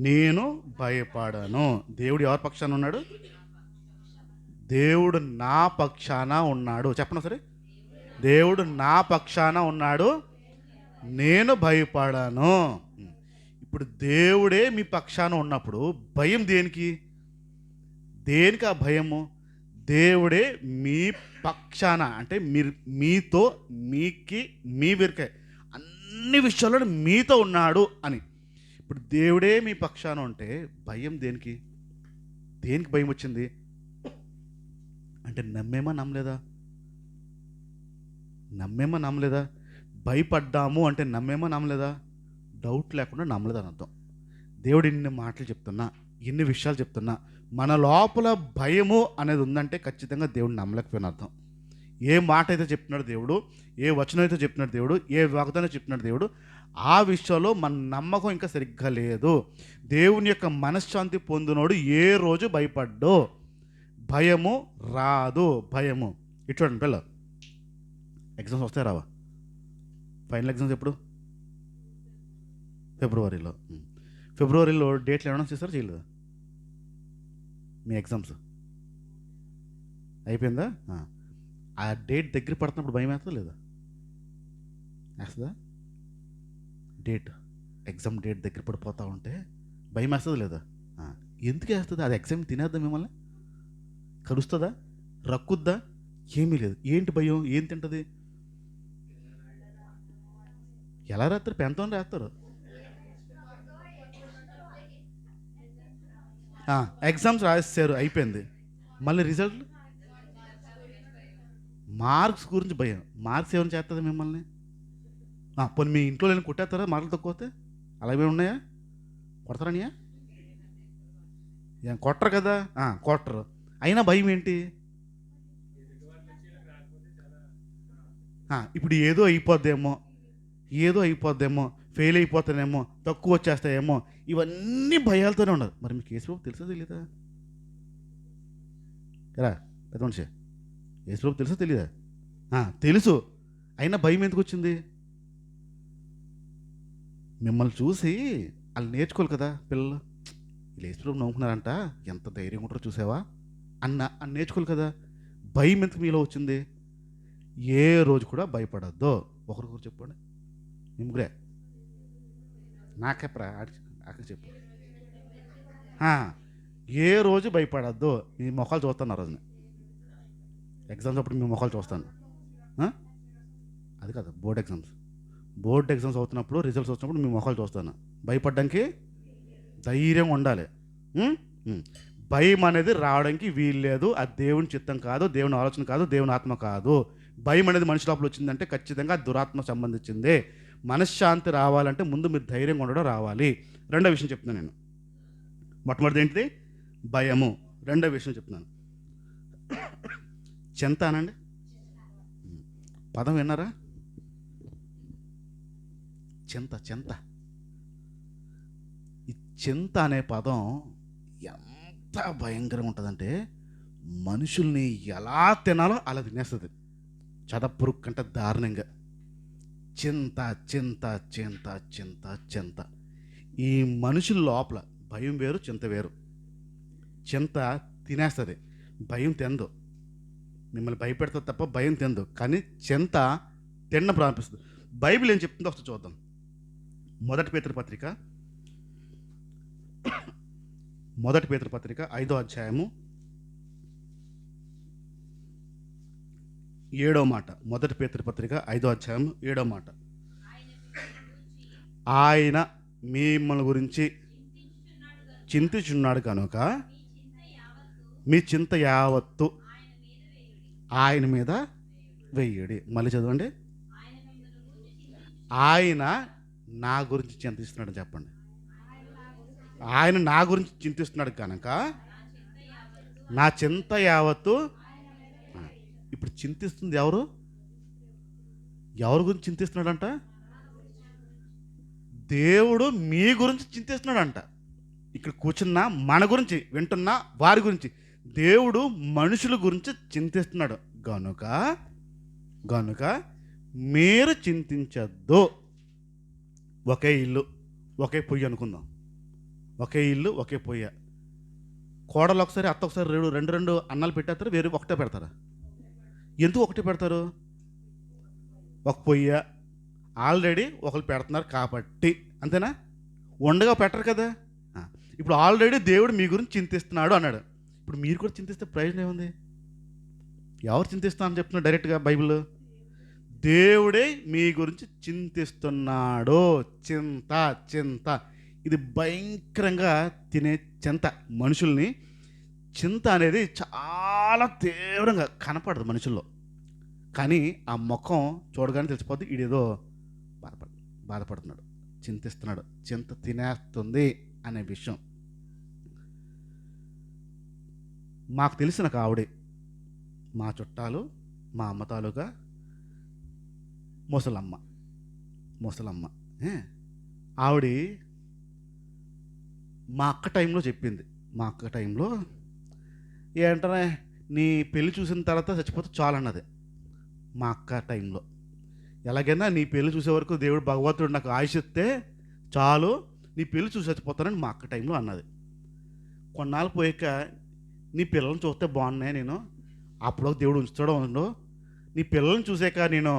నేను భయపడను. దేవుడు ఎవరి పక్షాన ఉన్నాడు? దేవుడు నా పక్షాన ఉన్నాడు. చెప్పండి సరే, దేవుడు నా పక్షాన ఉన్నాడు, నేను భయపడను. ఇప్పుడు దేవుడే మీ పక్షాన ఉన్నప్పుడు భయం దేనికి? ఆ భయము? దేవుడే మీ పక్షాన అంటే మీతో, మీ వీరికే అన్ని విషయాల్లో మీతో ఉన్నాడు అని. ఇప్పుడు దేవుడే మీ పక్షాన ఉంటే భయం దేనికి భయం వచ్చింది అంటే నమ్మేమా నమ్మలేదా? భయపడ్డాము అంటే నమ్మేమా నమ్మలేదా? డౌట్ లేకుండా నమ్మలేదని అర్థం. దేవుడు ఇన్ని మాటలు చెప్తున్నా, ఇన్ని విషయాలు చెప్తున్నా, మన లోపల భయము అనేది ఉందంటే ఖచ్చితంగా దేవుడు నమ్మలేకపోయిన అర్థం. ఏ మాట అయితే చెప్తున్నాడు దేవుడు, ఏ వచనం అయితే చెప్తున్నాడు దేవుడు, ఏ వాగ్దానం చెప్తున్నాడు దేవుడు, ఆ విషయంలో మన నమ్మకం ఇంకా సరిగ్గా లేదు. దేవుని యొక్క మనశ్శాంతి పొందినోడు ఏ రోజు భయపడ్డో, భయము రాదు. భయము ఇటు చూడండి పిల్ల, ఎగ్జామ్స్ వస్తాయి రావా? ఫైనల్ ఎగ్జామ్స్ ఎప్పుడు? ఫిబ్రవరిలో. ఫిబ్రవరిలో డేట్లు అనౌన్స్ చేశారా చేయలేదా మీ ఎగ్జామ్స్? అయిపోయిందా? ఆ డేట్ దగ్గర పడుతున్నప్పుడు భయం వేస్తుందా లేదా? వేస్తుందా? ఎగ్జామ్ డేట్ దగ్గర పడిపోతూ ఉంటే భయం వేస్తుందా లేదా? ఎందుకు వేస్తుంది? అది ఎగ్జామ్ తినేద్దా మిమ్మల్ని? కరుస్తుందా? రక్కుద్దా? ఏమీ లేదు. ఏంటి భయం? ఏం తింటుంది? ఎలా రాస్తారు? పెన్తో రాస్తారు. ఎగ్జామ్స్ రాసేసారు, అయిపోయింది. మళ్ళీ రిజల్ట్ మార్క్స్ గురించి భయం. మార్క్స్ ఏమైనా చేస్తుంది మిమ్మల్ని? పోనీ మీ ఇంట్లో నేను కొట్టేస్తారా మార్కులు తక్కువ వస్తే? అలాగే ఉన్నాయా? కొడతారనియా? ఏం కొట్టరు కదా? కొట్టరు. అయినా భయం ఏంటి? ఇప్పుడు ఏదో అయిపోద్దేమో, ఫెయిల్ అయిపోతానేమో, తక్కువ వచ్చేస్తాయేమో, ఇవన్నీ భయాలతోనే ఉండదు. మరి మీకు యేసుప్రభు తెలుసా తెలీదా? కదా పెద్ద మనిషి, యేసుప్రభు తెలుసా తెలీదా? తెలుసు. అయినా భయం ఎందుకు వచ్చింది? మిమ్మల్ని చూసి వాళ్ళు నేర్చుకోవాలి కదా పిల్లలు. వీళ్ళు యేసుప్రభు నమ్ముకున్నారంట, ఎంత ధైర్యం ఉంటారో చూసావా అని నేర్చుకోవాలి కదా. భయం ఎందుకు మీలో వచ్చింది? ఏ రోజు కూడా భయపడద్దు. ఒకరికొకరు చెప్పండి. మీ ముగ్గురే నాకెప్పరా అక్కడ చెప్పు. ఏ రోజు భయపడద్దు. మీ మొఖాలు చూస్తాను ఆ రోజున ఎగ్జామ్స్ అప్పుడు. మీ మొఖాలు చూస్తాను. అది కాదు, బోర్డ్ ఎగ్జామ్స్ అవుతున్నప్పుడు, రిజల్ట్స్ వచ్చినప్పుడు మీ మొఖాలు చూస్తాను. భయపడడానికి ధైర్యంగా ఉండాలి. భయం అనేది రావడానికి వీలు లేదు. అది దేవుని చిత్తం కాదు, దేవుని ఆలోచన కాదు, దేవుని ఆత్మ కాదు. భయం అనేది మనిషి లోపల వచ్చిందంటే ఖచ్చితంగా దురాత్మ సంబంధించిందే. మనశ్శాంతి రావాలంటే ముందు మీరు ధైర్యంగా ఉండడం రావాలి. రెండో విషయం చెప్తున్నాను నేను. మొట్టమొదటి ఏంటిది? భయము. రెండో విషయం చెప్తున్నాను, చింత అనండి. పదం విన్నారా? చింత. ఈ చింత అనే పదం ఎంత భయంకరంగా ఉంటుందంటే మనుషుల్ని ఎలా తినాలో అలా తినేస్తుంది. చదపురుగు కంటే దారుణంగా. చింత. ఈ మనుషుల లోపల భయం వేరు, చింత వేరు. చింత తినేస్తుంది, భయం తిందు. మిమ్మల్ని భయపెడుతుంది తప్ప భయం తిందు. కానీ చింత తిన్న ప్రారంభిస్తుంది. బైబిల్ ఏం చెప్తుందో ఒకసారి చూద్దాం. మొదటి పేతురు పత్రిక 5వ అధ్యాయము 7వ మాట. మొదటి పేతురు పత్రిక 5వ అధ్యాయం 7వ మాట. ఆయన మిమ్మల్ని గురించి చింతించున్నాడు కనుక మీ చింత యావత్తు ఆయన మీద వెయ్యడి. మళ్ళీ చదవండి. ఆయన నా గురించి చింతిస్తున్నాడు చెప్పండి. ఆయన నా గురించి చింతిస్తున్నాడు కనుక నా చింత యావత్తు. ఇప్పుడు చింతిస్తుంది ఎవరు గురించి చింతిస్తున్నాడంట? దేవుడు మీ గురించి చింతిస్తున్నాడంట. ఇక్కడ కూర్చున్న మన గురించి, వింటున్న వారి గురించి దేవుడు మనుషుల గురించి చింతిస్తున్నాడు. గనుక మీరు చింతించద్దు. ఒకే ఇల్లు ఒకే పొయ్యి అనుకుందాం. ఒకే ఇల్లు ఒకే పొయ్య. కోడలు ఒకసారి, అత్త ఒకసారి రెండు అన్నాలు పెట్టేస్తారు, వేరే ఒకటే పెడతారా? ఎందుకు ఒకటే పెడతారు? ఒక పొయ్య ఆల్రెడీ ఒకరు పెడుతున్నారు కాబట్టి, అంతేనా? ఉండగా పెట్టరు కదా. ఇప్పుడు ఆల్రెడీ దేవుడు మీ గురించి చింతిస్తున్నాడు అన్నాడు. ఇప్పుడు మీరు కూడా చింతిస్తే ప్రయోజనం ఏముంది? ఎవరు చింతిస్తానని చెప్తున్నారు డైరెక్ట్గా బైబిల్? దేవుడే మీ గురించి చింతిస్తున్నాడు. చింత ఇది భయంకరంగా తినే చింత. మనుషుల్ని చింత అనేది చాలా తీవ్రంగా కనపడదు మనుషుల్లో, కానీ ఆ ముఖం చూడగానే తెలిసిపోద్ది ఈడేదో బాధపడుతున్నాడు, చింతిస్తున్నాడు, చింత తినేస్తుంది అనే విషయం. మాకు తెలిసిన ఒక ఆవిడే, మా చుట్టాలు, మా అమ్మ తాలూకా ముసలమ్మ. ఆవిడ మా అక్క టైంలో చెప్పింది. మా అక్క టైంలో ఏంటనే, నీ పెళ్ళి చూసిన తర్వాత చచ్చిపోతే చాలన్నది మా అక్క టైంలో. ఎలాగైనా నీ పెళ్ళి చూసే వరకు దేవుడు భగవంతుడు నాకు ఆయుష్ ఇస్తే చాలు, నీ పెళ్ళి చూసి చచ్చిపోతానని మా అక్క టైంలో అన్నది. కొన్నాళ్ళు పోయాక నీ పిల్లల్ని చూస్తే బాగున్నాయి, నేను అప్పుడు దేవుడు ఉంచుతాడో ఉండో, నీ పిల్లల్ని చూసాక నేను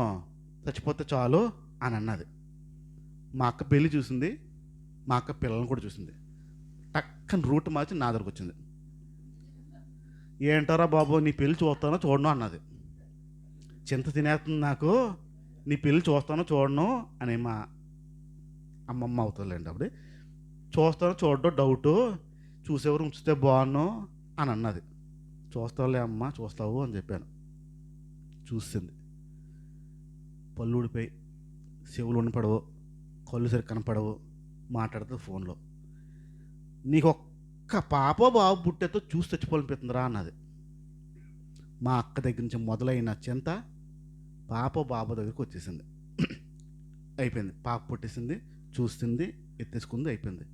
చచ్చిపోతే చాలు అని అన్నది. మా అక్క పెళ్ళి చూసింది, మా అక్క పిల్లల్ని కూడా చూసింది. టక్కని రూట్ మార్చి నా దగ్గరకు వచ్చింది. ఏంటారా బాబు, నీ పెళ్ళి చూస్తానో చూడను అన్నది. చింత తినేస్తుంది నాకు, నీ పెళ్ళి చూస్తానో చూడను అని మా అమ్మమ్మ అవుతుందిలేండి. అప్పుడు చూస్తానో చూడడం డౌటు, చూసేవారు ఉంచితే బాగున్నాను అని అన్నది. చూస్తావులే అమ్మ, చూస్తావు అని చెప్పాను. చూసింది, పళ్ళు ఊడిపోయి, చెవులు ఉండిపడవు, కళ్ళు సరి కనపడవు, మాట్లాడుతుంది ఫోన్లో. నీకు ఒక్క పాప బాబు పుట్టేతో చూసి చచ్చిపోవాలనిపిస్తుందిరా అన్నది. మా అక్క దగ్గర నుంచి మొదలైన చింత పాప బాబు దగ్గరికి వచ్చేసింది. అయిపోయింది, పాప పుట్టేసింది, చూస్తుంది, ఎత్తేసుకుంది, అయిపోయింది.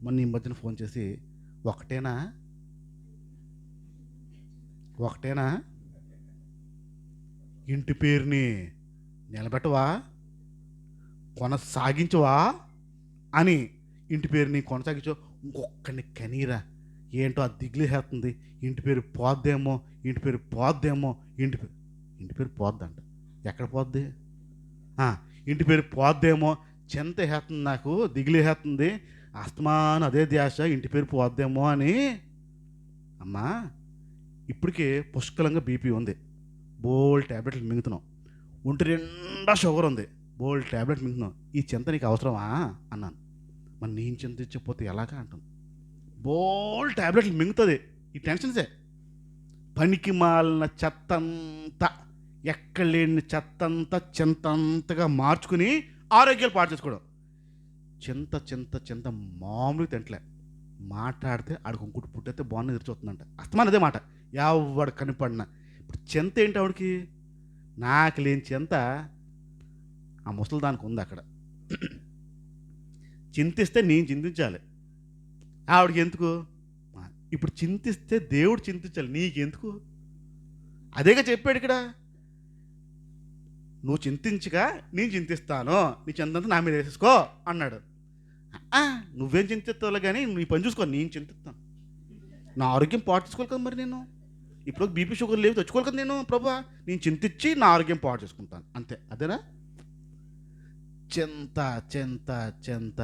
మొన్న ఈ మధ్యన ఫోన్ చేసి, ఒకటేనా ఇంటి పేరుని నిలబెట్టవా, కొనసాగించవా అని, ఇంటి పేరుని కొనసాగించు, ఇంకొక్కడిని కనీరా, ఏంటో అది దిగులేస్తుంది, ఇంటి పేరు పోద్దేమో, ఇంటి పేరు పోద్దేమో, ఇంటి పేరు పోద్దంట. ఎక్కడ పోద్ది? ఇంటి పేరు పోద్దేమో, చింత వేస్తుంది, నాకు దిగులేస్తుంది, అస్తమానం అదే ధ్యాస, ఇంటి పేరు పోద్దేమో అని. అమ్మా, ఇప్పటికే పుష్కలంగా బీపీ ఉంది, బోల్ ట్యాబ్లెట్లు మింగుతున్నాం, ఒంటి నిండా షుగర్ ఉంది, బోల్ ట్యాబ్లెట్ మింగుతున్నాం, ఈ చింత నీకు అవసరమా అన్నాను. మరి నేను చింతించకపోతే ఎలాగా అంటాను. బోల్ ట్యాబ్లెట్లు మింగుతుంది, ఈ టెన్షన్సే. పనికి మాలిన చెత్తంతా, ఎక్కడ లేని చెత్తంతా చింతంతగా మార్చుకుని ఆరోగ్యాలు పాడు చేసుకోవడం. చింత చింత చింత మామూలుగా తింటలే, మాట్లాడితే ఆడికి ఇంకోటి పుట్టయితే బాగున్నా తెరిచొస్తుందంట. అస్తమానం అదే మాట, ఎవడు కనిపడినా. ఇప్పుడు చింత ఏంటి ఆవిడకి? నాకు లేని చింత ఆ ముసలి దానికి ఉంది. అక్కడ చింతిస్తే నేను చింతించాలి, ఆవిడకి ఎందుకు? ఇప్పుడు చింతిస్తే దేవుడు చింతించాలి, నీకెందుకు? అదేగా చెప్పాడు ఇక్కడ, నువ్వు చింతించగా నేను చింతిస్తాను, నీ చింతంతా నా మీద వేసేసుకో అన్నాడు. నువ్వేం చింతిస్తావులే కానీ నీ పని చూసుకో, నేను చింతిస్తాను. నా ఆరోగ్యం పాటు చేసుకోవాలి కదా మరి, నేను ఇప్పుడు బీపీ షుగర్ లేవు తెచ్చుకోవాలి కదా నేను. ప్రభా, నేను చింతించి నా ఆరోగ్యం పాటు చేసుకుంటాను, అంతే. అదేనా? చింత చింత చింత.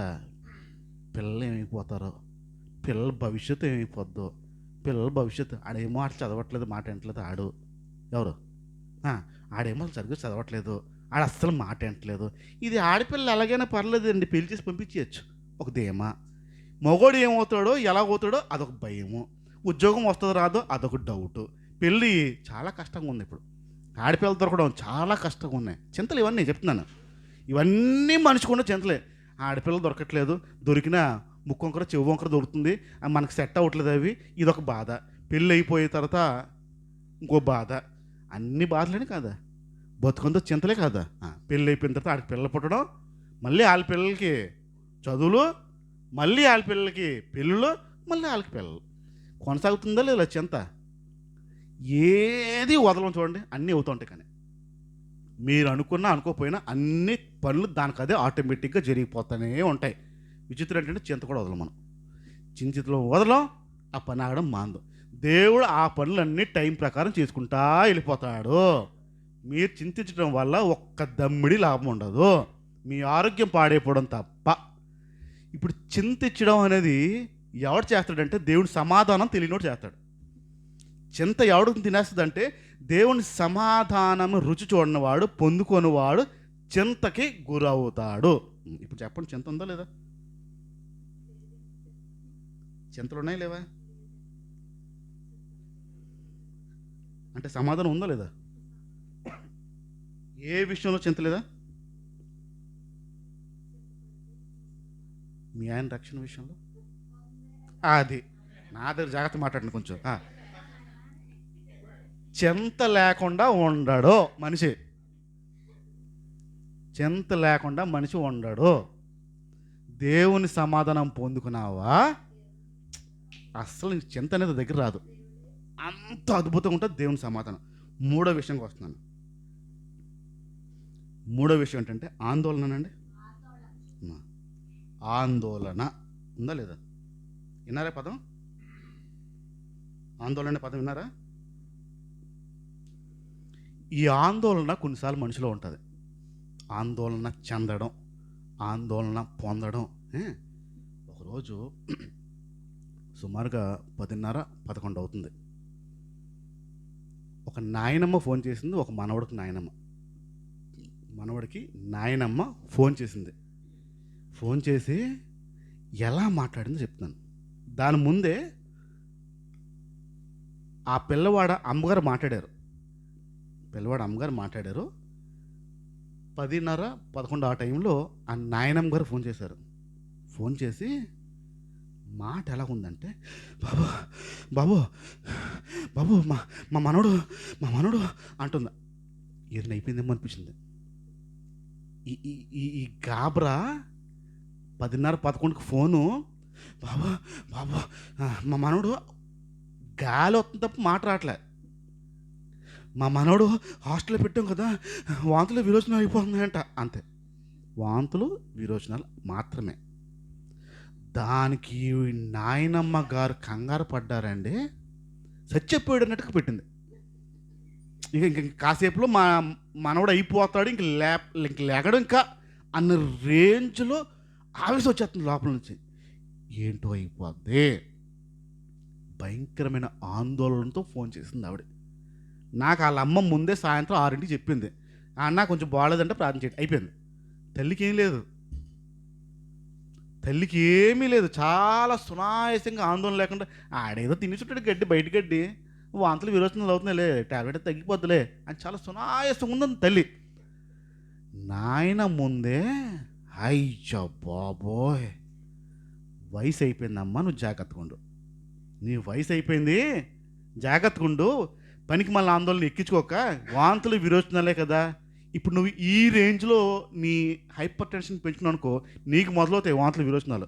పిల్లలు ఏమైపోతారో, పిల్లల భవిష్యత్తు ఏమైపోద్దో, పిల్లల భవిష్యత్తు. ఆడేమో ఆడ చదవట్లేదు, మాట వింటలేదు. ఎవరు? ఆడేమో సరిగ్గా చదవట్లేదు, ఆడ అస్సలు మాట వింటలేదు. ఇది ఆడపిల్ల ఎలాగైనా పర్లేదండి, పెళ్లి చేసి పంపించేయచ్చు, ఒక ధీమా. మగోడు ఏమవుతాడో ఎలా అవుతాడో అదొక భయము, ఉద్యోగం వస్తుందో రాదో అదొక డౌటు. పెళ్ళి చాలా కష్టంగా ఉంది ఇప్పుడు, ఆడపిల్లలు దొరకడం చాలా కష్టంగా ఉన్నాయి. చింతలు ఇవన్నీ చెప్తున్నాను, ఇవన్నీ మనిషికున్న చింతలే. ఆడపిల్లలు దొరకట్లేదు, దొరికినా ముక్కు వంకర చెవు వంకర దొరుకుతుంది, మనకు సెట్ అవ్వట్లేదు అవి, ఇదొక బాధ. పెళ్ళి అయిపోయిన తర్వాత ఇంకో బాధ. అన్ని బాధలేని కాదా, బతుకంతో చింతలే కాదా. పెళ్ళి అయిపోయిన తర్వాత ఆడికి పిల్లలు పుట్టడం, మళ్ళీ వాళ్ళ పిల్లలకి చదువులు, మళ్ళీ వాళ్ళ పిల్లలకి పెళ్ళిళ్ళు, మళ్ళీ వాళ్ళకి పిల్లలు. కొనసాగుతుందా లేదా చింత? ఏది వదలం చూడండి, అన్నీ అవుతుంటాయి. కానీ మీరు అనుకున్నా అనుకోకపోయినా అన్ని పనులు దానికి అదే ఆటోమేటిక్గా జరిగిపోతూనే ఉంటాయి. విచిత్రం ఏంటంటే చింత కూడా వదలం మనం. చింతిలో వదలం, ఆ పని ఆగడం మాందు. దేవుడు ఆ పనులన్నీ టైం ప్రకారం చేసుకుంటా వెళ్ళిపోతాడు. మీరు చింతించడం వల్ల ఒక్క దమ్మిడి లాభం ఉండదు, మీ ఆరోగ్యం పాడైపోవడం తప్ప. ఇప్పుడు చింతించడం అనేది ఎవడు చేస్తాడంటే, దేవుని సమాధానం తెలియనోడు చేస్తాడు. చింత ఎవడు తినేస్తుందంటే, దేవుని సమాధానం రుచి చూడనివాడు, పొందుకొనివాడు చింతకి గురవుతాడు. ఇప్పుడు చెప్పండి, చింత ఉందా లేదా? చింతలు ఉన్నాయి లేవా? అంటే సమాధానం ఉందా లేదా? ఏ విషయంలో చింత లేదా? మీ ఆయన రక్షణ విషయంలో అది నా దగ్గర జాగ్రత్త మాట్లాడండి కొంచెం. చింత లేకుండా ఉండడు మనిషి, చింత లేకుండా మనిషి ఉండడు. దేవుని సమాధానం పొందుకున్నావా, అస్సలు నీకు చింత అనేది దగ్గర రాదు. అంత అద్భుతంగా ఉంటుంది దేవుని సమాధానం. మూడో విషయంకి వస్తున్నాను. మూడో విషయం ఏంటంటే ఆందోళన అండి. ఆందోళన. ఉందా లేదా? విన్నారా పదం? ఆందోళన అనే పదం విన్నారా? ఈ ఆందోళన కొన్నిసార్లు మనిషిలో ఉంటుంది. ఆందోళన చెందడం, ఆందోళన పొందడం. ఏ? ఒకరోజు సుమారుగా 10:30, 11 అవుతుంది. ఒక నాయనమ్మ ఫోన్ చేసింది. ఒక మనవడికి నాయనమ్మ, మనవడికి నాయనమ్మ ఫోన్ చేసింది. ఫోన్ చేసి ఎలా మాట్లాడిందో చెప్తున్నాను. దాని ముందే ఆ పిల్లవాడు అమ్మగారు మాట్లాడారు. 10:30, 11 ఆ టైంలో ఆ నాయనమ్మ గారు ఫోన్ చేశారు. ఫోన్ చేసి మాట ఎలా ఉందంటే, బాబు బాబు బాబు మా మా మనవడు అంటుంది. ఏదైనా అయిపోయిందేమో అనిపించింది. ఈ ఈ ఈ ఈ గాబరా 10:30, 11కి ఫోను, బాబు బాబు మా మనవడు, గాలి వస్తుంది తప్ప మాట రావట్లే. మా మనవడు హాస్టల్లో పెట్టాం కదా, వాంతులు విరోచనాలు అయిపోతున్నాయంట. అంతే, వాంతులు విరోచనాలు మాత్రమే. దానికి నాయనమ్మ గారు కంగారు పడ్డారండి. చచ్చిపోయాడు అన్నట్టుగా పెట్టింది. ఇంక కాసేపులో మా మనవడు అయిపోతాడు, ఇంక లేగడం ఇంకా అన్న రేంజ్లో ఆవేశం వచ్చేస్తుంది లోపల నుంచి. ఏంటో అయిపోద్ది. భయంకరమైన ఆందోళనతో ఫోన్ చేసింది ఆవిడ. నాకు వాళ్ళ అమ్మ ముందే సాయంత్రం 6ంటికి చెప్పింది, అన్న కొంచెం బాగాలేదంటే ప్రార్థన చేయండి. అయిపోయింది. తల్లికి ఏమీ లేదు. చాలా సునాయాసంగా ఆందోళన లేకుండా, ఆడేదో తిని చుట్టాడు గడ్డి, బయట గడ్డి, వాంతులు విరోచనలు అవుతున్నాయిలే, టాబ్లెట్ తగ్గిపోద్దులే అని చాలా సునాయాసం ఉందని తల్లి. నాయన ముందే అయ్యో బాబోయ్, వయసు అయిపోయిందమ్మా, నువ్వు జాగ్రత్తగా ఉండు, నీ వయసు అయిపోయింది, జాగ్రత్తగా ఉండు, పనికి మళ్ళీ ఆందోళన ఎక్కించుకోక, వాంతులు విరోచనాలే కదా, ఇప్పుడు నువ్వు ఈ రేంజ్లో నీ హైపర్ టెన్షన్ పెంచుకున్నావు అనుకో, నీకు మొదలవుతాయి వాంతులు విరోచనాలు.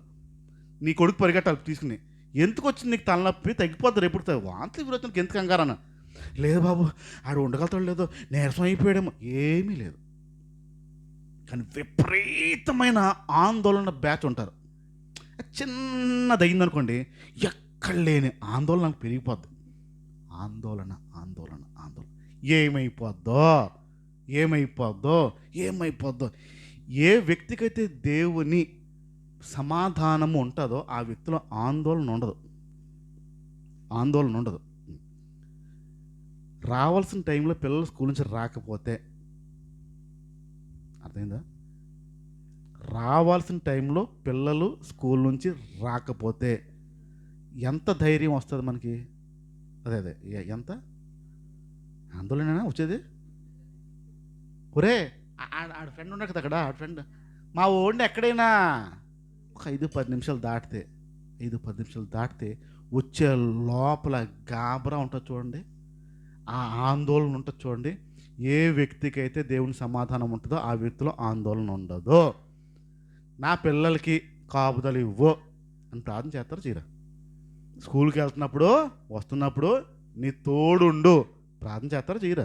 నీ కొడుకు పరిగెట్టాలి తీసుకుని, ఎందుకు వచ్చింది నీకు తలనొప్పి, తగ్గిపోద్ది రేపు, వాంతులు విరోచనకి ఎందుకు కంగారన్న. లేదు బాబు, ఆడు ఉండగలుగుతాడు, లేదో నీరసం అయిపోయాడేమో. ఏమీ లేదు. కానీ విపరీతమైన ఆందోళన బ్యాచ్ ఉంటారు. చిన్నది అయిందనుకోండి, ఎక్కడ లేని ఆందోళన పెరిగిపోద్ది. ఆందోళన ఆందోళన ఆందోళన. ఏమైపోద్దో. ఏ వ్యక్తికైతే దేవుని సమాధానము ఉంటుందో ఆ వ్యక్తిలో ఆందోళన ఉండదు. రావాల్సిన టైంలో పిల్లలు స్కూల్ నుంచి రాకపోతే, అర్థమైందా? రావాల్సిన టైంలో పిల్లలు స్కూల్ నుంచి రాకపోతే ఎంత ధైర్యం వస్తుంది మనకి? అదే ఎంత ఆందోళన వచ్చేది. ఒరే, ఆడ ఫ్రెండ్ ఉన్నాడు కదా అక్కడ, ఆడ ఫ్రెండ్ మా ఓడిని ఎక్కడైనా ఒక 5-10 నిమిషాలు దాటితే వచ్చే లోపల గాబరా ఉంటుంది చూడండి, ఆ ఆందోళన ఉంటుంది చూడండి. ఏ వ్యక్తికి అయితే దేవుని సమాధానం ఉంటుందో ఆ వ్యక్తిలో ఆందోళన ఉండదు. నా పిల్లలకి కాపుదలు ఇవ్వు అని ప్రార్థన చేస్తారు చీర. స్కూల్కి వెళ్తున్నప్పుడు, వస్తున్నప్పుడు నీ తోడుండు ప్రార్థన చేస్తారు చీర.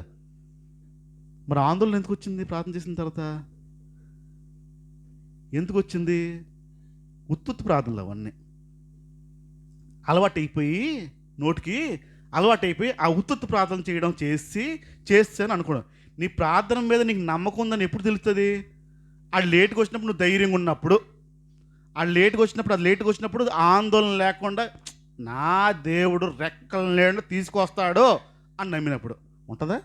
మరి ఆందోళన ఎందుకు వచ్చింది? ప్రార్థన చేసిన తర్వాత ఎందుకు వచ్చింది? ఉత్తుత్తు ప్రార్థనలు అవన్నీ నోటికి అలవాటైపోయి ఆ ఉత్తుత్తు ప్రార్థన చేయడం చేస్తాను అనుకోవడం. నీ ప్రార్థన మీద నీకు నమ్మకం ఉందని ఎప్పుడు తెలుస్తుంది? అది లేట్గా వచ్చినప్పుడు, నువ్వు ధైర్యంగా ఉన్నప్పుడు, అది లేట్గా వచ్చినప్పుడు ఆందోళన లేకుండా నా దేవుడు రెక్కల నీడను తీసుకొస్తాడు అని నమ్మినప్పుడు ఉంటుందా?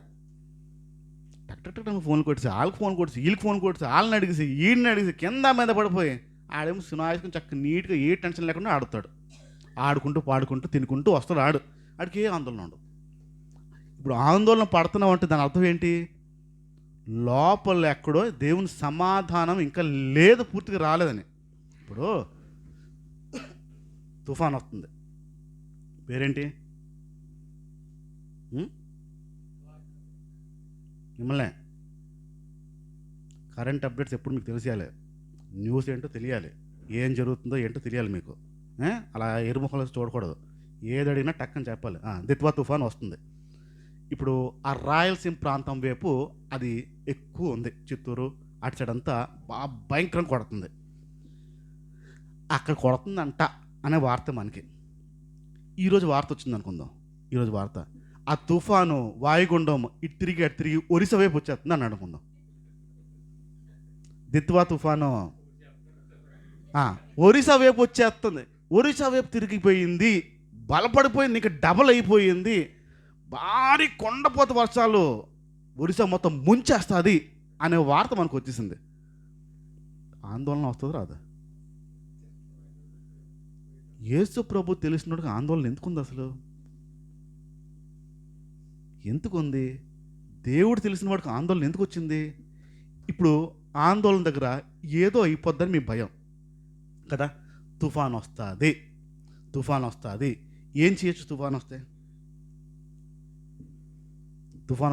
టక్ ఫోన్ కొట్టేసి, వాళ్ళకి ఫోన్ కొట్టేసి, వీళ్ళకి ఫోన్ కొట్టేసి, వాళ్ళని అడిగేసి, వీడిని అడిగేసి, కింద మీద పడిపోయి ఆడేమో సునాయాసం చక్కగా నీట్గా ఏ టెన్షన్ లేకుండా ఆడుతాడు. ఆడుకుంటూ పాడుకుంటూ తినుకుంటూ వస్తాడు. ఆడికి ఏ ఆందోళన ఉండదు. ఇప్పుడు ఆందోళన పడుతున్నావు అంటే దాని అర్థం ఏంటి? లోపల ఎక్కడో దేవుని సమాధానం ఇంకా లేదు, పూర్తిగా రాలేదని. ఇప్పుడు తుఫాన్ వస్తుంది, పేరేంటి? మిమ్మల్నే. కరెంట్ అప్డేట్స్ ఎప్పుడు మీకు తెలియాలి, న్యూస్ ఏంటో తెలియాలి, ఏం జరుగుతుందో ఏంటో తెలియాలి మీకు. అలా ఎరుముఖంలో చూడకూడదు. ఏది అడిగినా టక్కని చెప్పాలి. దిత్వా తుఫాన్ వస్తుంది. ఇప్పుడు ఆ రాయలసీమ ప్రాంతం వైపు అది ఎక్కువ ఉంది, చిత్తూరు అటు సైడ్ అంతా బాగా భయంకరంగా కొడుతుంది. అక్కడ కొడుతుందంట అనే వార్త మనకి. ఈరోజు వార్త వచ్చింది అనుకుందాం. ఈరోజు వార్త ఆ తుఫాను వాయుగుండం ఇటు తిరిగి అటు తిరిగి ఒరిస్సా వైపు వచ్చేస్తుంది అని అనుకుందాం. దిత్వా తుఫాను ఒరిస్సా వైపు వచ్చేస్తుంది. ఒరిస్సా వైపు తిరిగిపోయింది, బలపడిపోయింది, ఇంకా డబల్ అయిపోయింది. భారీ కొండపోత వర్షాలు ఒరిస్సా మొత్తం ముంచేస్తుంది అనే వార్త మనకు వచ్చేసింది. ఆందోళన వస్తుంది రాదా? యేసు ప్రభు తెలిసినట్టుగా ఆందోళన ఎందుకుంది అసలు? ఎందుకుంది? దేవుడు తెలిసిన వాడికి ఆందోళన ఎందుకు వచ్చింది? ఇప్పుడు ఆందోళన దగ్గర ఏదో అయిపోద్దని మీ భయం కదా. తుఫాన్ వస్తుంది. ఏం చేయొచ్చు? తుఫాన్